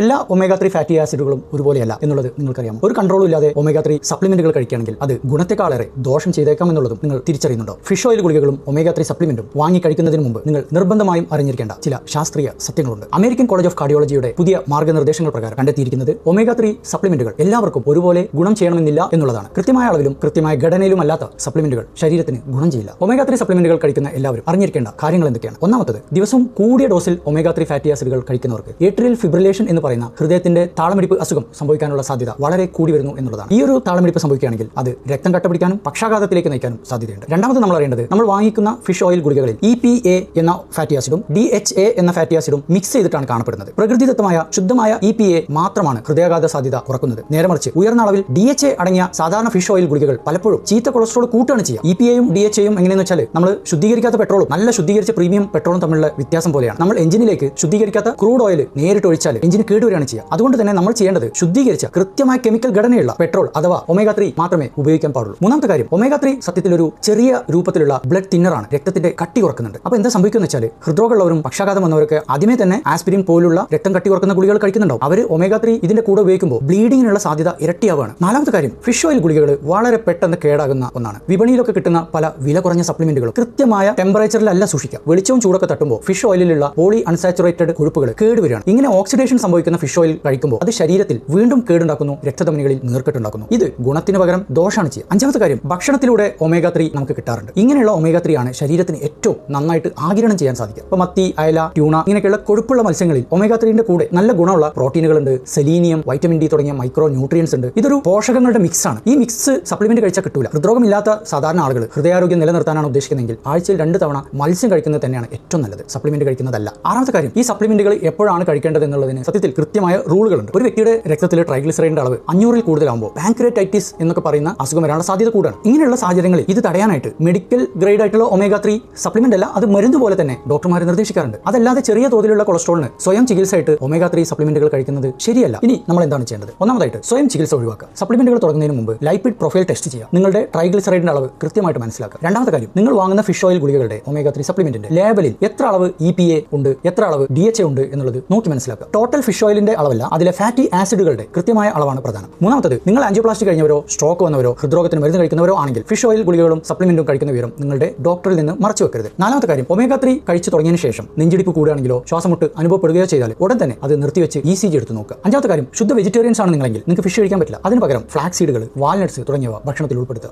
എല്ലാ omega 3 fatty ആസിഡുകളും ഒരുപോലെയല്ല എന്നുള്ളത് നിങ്ങൾക്കറിയാം. ഒരു കൺട്രോളും ഇല്ലാതെ ഒമേഗ 3 സപ്ലിമെന്റുകൾ കഴിക്കുകയാണെങ്കിൽ അത് ഗുണത്തെക്കാളേറെ ദോഷം ചെയ്തേക്കാം എന്നുള്ളതും നിങ്ങൾ തിരിച്ചറിയുന്നുണ്ടോ? ഫിഷ് ഓയിൽ ഗുളികകളും ഒമേഗ 3 സപ്ലിമെന്റും വാങ്ങി കഴിക്കുന്നതിന് മുമ്പ് നിങ്ങൾ നിർബന്ധമായും അറിഞ്ഞിരിക്കേണ്ട ചില ശാസ്ത്രീയ സത്യങ്ങളുണ്ട്. അമേരിക്കൻ കോളേജ് ഓഫ് കാർഡിയോളജിയുടെ പുതിയ മാർഗ്ഗനിർദ്ദേശങ്ങൾ പ്രകാരം കണ്ടെത്തിയിരിക്കുന്നത് ഒമേഗ 3 സപ്ലിമെന്റുകൾ എല്ലാവർക്കും ഒരുപോലെ ഗുണം ചെയ്യണമെന്നില്ല എന്നുള്ളതാണ്. കൃത്യമായ അളവിലും കൃത്യമായ ഘടനയിലും അല്ലാത്ത സപ്ലിമെന്റുകൾ ശരീരത്തിന് ഗുണം ചെയ്യില്ല. ഒമേഗ 3 സപ്ലിമെന്റുകൾ കഴിക്കുന്ന എല്ലാവരും അറിഞ്ഞിരിക്കേണ്ട കാര്യങ്ങൾ എന്തൊക്കെയാണ്? ഒന്നാമത്തത്, ദിവസവും കൂടിയ ഡോസിൽ ഒമേഗ 3 ഫാറ്റി ആസിഡുകൾ കഴിക്കുന്നവർക്ക് ഏട്രിയൽ ഫിബ്രിലേഷൻ എന്ന് പറയുന്ന ഹൃദയത്തിന്റെ താളമിടിപ്പ് അസുഖം സംഭവിക്കാനുള്ള സാധ്യത വളരെ കൂടി വരുന്നു എന്നുള്ളതാണ്. ഈ ഒരു താളമിടിപ്പ് സംഭവിക്കുകയാണെങ്കിൽ അത് രക്തം കട്ടപിടിക്കാനും പക്ഷാഘാതത്തിലേക്ക് നയിക്കാനും സാധ്യതയുണ്ട്. രണ്ടാമത് നമ്മൾ അറിയേണ്ടത്, നമ്മൾ വാങ്ങിക്കുന്ന ഫിഷ് ഓയിൽ ഗുളികകളിൽ EPA എന്ന ഫാറ്റി ആസിഡും DHA എന്ന ഫാറ്റി ആസിഡും മിക്സ് ചെയ്തിട്ടാണ് കാണപ്പെടുന്നത്. പ്രകൃതിദത്തമായ ശുദ്ധമായ EPA മാത്രമാണ് ഹൃദയാഘാത സാധ്യത കുറക്കുന്നത്. നേരെമറിച്ച് ഉയർന്ന അളവിൽ DHA അടങ്ങിയ സാധാരണ ഫിഷ് ഓയിൽ ഗുളികകൾ പലപ്പോഴും ചീത്ത കൊളസ്ട്രോൾ കൂട്ടുകയാണ് ചെയ്യുക. EPAയും DHAയും എങ്ങനെയെന്ന് വെച്ചാൽ നമ്മൾ ശുദ്ധീകരിക്കാത്ത പെട്രോളും നല്ല ശുദ്ധീകരിച്ച പ്രീമിയം പെട്രോളും തമ്മിലുള്ള വ്യത്യാസം പോലെയാണ്. നമ്മൾ എഞ്ചിനിലേക്ക് ശുദ്ധീകരിക്കാത്ത ക്രൂഡ് ഓയിൽ നേരിട്ട് ഒഴിച്ചാൽ എഞ്ചിന് കേടുവരികയാണ് ചെയ്യുക. അതുകൊണ്ട് തന്നെ നമ്മൾ ചെയ്യേണ്ടത് ശുദ്ധീകരിച്ച കൃത്യമായ കെമിക്കൽ ഘടനയുള്ള പെട്രോൾ അഥവാ ഒമേഗ 3 മാത്രമേ ഉപയോഗിക്കാൻ പാടുള്ളൂ. മൂന്നാമത്തെ കാര്യം, ഒമേഗ 3 സത്യത്തിൽ ഒരു ചെറിയ രൂപത്തിലുള്ള ബ്ലഡ് തിന്നറാണ്. രക്തത്തിന്റെ കട്ടി കുറക്കുന്നുണ്ട്. അപ്പോൾ എന്താ സംഭവിക്കുന്നത് വെച്ചാൽ ഹൃദ്രോഗമുള്ളവരും പക്ഷാഘാതം വന്നവരൊക്കെ ആദ്യമേ തന്നെ ആസ്പിരിൻ പോലുള്ള രക്തം കട്ടി കുറക്കുന്ന ഗുളികൾ കഴിക്കുന്നുണ്ടാവും. അവർ ഒമേഗ 3 ഇതിന്റെ കൂടെ ഉപയോഗിക്കുമ്പോൾ ബ്ലീഡിങ്ങിനുള്ള സാധ്യത ഇരട്ടിയാവുകയാണ്. നാലാമത്തെ കാര്യം, ഫിഷ് ഓയിൽ ഗുളികൾ വളരെ പെട്ടെന്ന് കേടാകുന്ന ഒന്നാണ്. വിപണിയിലൊക്കെ കിട്ടുന്ന പല വില കുറഞ്ഞ സപ്ലിമെന്റുകൾ കൃത്യമായ ടെമ്പറേച്ചറിലല്ല സൂക്ഷിക്കുക. വെളിച്ചവും ചൂടൊക്കെ തട്ടുമ്പോൾ ഫിഷ് ഓയിലുള്ള പോളി അൺസാച്ചുറേറ്റഡ് കൊഴുപ്പുകൾ കേടുവരികയാണ്. ഇങ്ങനെ ഓക്സിഡേഷൻ സംഭവിക്കുന്ന ഫിഷ് ഓയിൽ കഴിക്കുമ്പോൾ അത് ശരീരത്തിൽ വീണ്ടും കേടുണ്ടാക്കുന്നു, രക്തധമനികളിൽ നീർക്കെട്ടുണ്ടാക്കുന്നു. ഇത് ഗുണത്തിന് പകരം ദോഷമാണ് ചെയ്യുക. അഞ്ചാമത്തെ കാര്യം, ഭക്ഷണത്തിലൂടെ ഒമേഗ 3 നമുക്ക് കിട്ടാറുണ്ട്. ഇങ്ങനെയുള്ള ഒമേഗ 3 ആണ് ശരീരത്തിന് ഏറ്റവും നന്നായിട്ട് ആഗിരണം ചെയ്യാൻ സാധിക്കുക. ഇപ്പോൾ മത്തി, അയല, ട്യൂണ ഇങ്ങനെയൊക്കെയുള്ള കൊഴുപ്പുള്ള മത്സ്യങ്ങളിൽ ഒമേഗ 3ന്റെ കൂടെ നല്ല ഗുണമുള്ള പ്രോട്ടീനുകളുണ്ട്, സെലീനിയം, വൈറ്റമിൻ ഡി തുടങ്ങിയ മൈക്രോ ന്യൂട്രിയൻസ് ഉണ്ട്. ഇതൊരു പോഷകങ്ങളുടെ മിക്സ് ആണ്. ഈ മിക്സ് സപ്ലിമെന്റ് കഴിച്ചാൽ കിട്ടൂല. ഹൃദ്രോഗമില്ലാത്ത സാധാരണ ആളുകൾ ഹൃദയാരോഗ്യം നിലനിർത്താനാണ് ഉദ്ദേശിക്കുന്നതെങ്കിൽ ആഴ്ചയിൽ 2 തവണ മത്സ്യം കഴിക്കുന്നത് തന്നെയാണ് ഏറ്റവും നല്ലത്, സപ്ലിമെന്റ് കഴിക്കുന്നതല്ല. ആറാമത്തെ കാര്യം, ഈ സപ്ലിമെന്റുകൾ എപ്പോഴാണ് കഴിക്കേണ്ടത് എന്നുള്ളതിന് സത്യത്തിൽ കൃത്യമായ റൂളുകളുണ്ട്. ഒരു വ്യക്തിയുടെ രക്തത്തിലെ ട്രൈഗ്ലിസറൈഡിന്റെ അളവ് 500-ൽ കൂടുതലാകുമ്പോൾ പാൻക്രിയാറ്റൈറ്റിസ് എന്നൊക്കെ പറയുന്ന അസുഖം വരാനുള്ള സാധ്യത കൂടുതലാണ്. ഇങ്ങനെയുള്ള സാഹചര്യങ്ങളിൽ ഇത് തടയാനായിട്ട് മെഡിക്കൽ ഗ്രേഡ് ആയിട്ടുള്ള ഒമേഗ 3 സപ്ലിമെന്റ് അല്ല, അത് മരുന്ന് പോലെ തന്നെ ഡോക്ടർമാർ നിർദ്ദേശിക്കാറുണ്ട്. അതല്ലാതെ ചെറിയ തോതിലുള്ള കൊളസ്ട്രോളിന് സ്വയം ചികിത്സയായിട്ട് ഒമേഗ 3 സപ്ലിമെന്റുകൾ കഴിക്കുന്നത് ശരിയല്ല. ഇനി നമ്മൾ എന്താണ് ചെയ്യേണ്ടത്? ഒന്നാമതായിട്ട് സ്വയം ചികിത്സ ഒഴിവാക്കുക. സപ്ലിമെന്റുകൾ തുടങ്ങുന്നതിന് മുമ്പ് ലൈപ്പിഡ് പ്രൊഫൈൽ ടെസ്റ്റ് ചെയ്യുക. നിങ്ങളുടെ ട്രൈഗ്ലിസറൈഡിന്റെ അളവ് കൃത്യമായിട്ട് മനസ്സിലാക്കുക. രണ്ടാമത്തെ കാര്യം, നിങ്ങൾ വാങ്ങുന്ന ഫിഷ് ഓയിൽ ഗുളികളുടെ ഒമേഗ 3 സപ്ലിമെന്റിന്റെ ലേബലിൽ എത്ര അളവ് EPA ഉണ്ട്, എത്ര അളവ് DHA ഉണ്ട് എന്നുള്ളത് നോക്കി മനസ്സിലാക്കുക. ടോട്ടൽ ഫിഷ് ഓയിലിന്റെ അളവല്ല, അതിലെ ഫാറ്റി ആസിഡുകളുടെ കൃത്യമായ അളവാണ് പ്രധാനം. മൂന്നാമത്തത്, നിങ്ങൾ ആൻജിയോപ്ലാസ്റ്റി കഴിഞ്ഞവരോ സ്ട്രോക്ക് വന്നവരോ ഹൃദ്രോഗത്തിന് മരുന്ന് കഴിക്കുന്നവരോ ആണെങ്കിൽ ഫിഷ് ഓയിൽ ഗുളികളും സപ്ലിമെന്റും കഴിക്കുന്ന വിവരം നിങ്ങളുടെ ഡോക്ടറിൽ നിന്ന് മറച്ചു വെക്കരുത്. നാലാമത്തെ കാര്യം, ഒമേഗ 3 കഴിച്ചു തുടങ്ങിയതിന് ശേഷം നെഞ്ചിടിപ്പ് കൂടുകയാണെങ്കിലോ ശ്വാസമുട്ട് അനുഭവപ്പെടുകയോ ചെയ്താൽ ഉടൻ തന്നെ അത് നിർത്തിവെച്ച് ECG എടുത്ത് നോക്കുക. അഞ്ചാമത്തെ കാര്യം, ശുദ്ധ വെജിറ്റേറിയൻസ് ആണ് നിങ്ങളെങ്കിൽ നിങ്ങൾക്ക് ഫിഷ് കഴിക്കാൻ പറ്റില്ല. അതിന് പകരം ഫ്ലാക്സ് സീഡുകൾ, വാൽനട്ട്സ് തുടങ്ങിയവ ഭക്ഷണത്തിൽ ഉൾപ്പെടുത്തുക.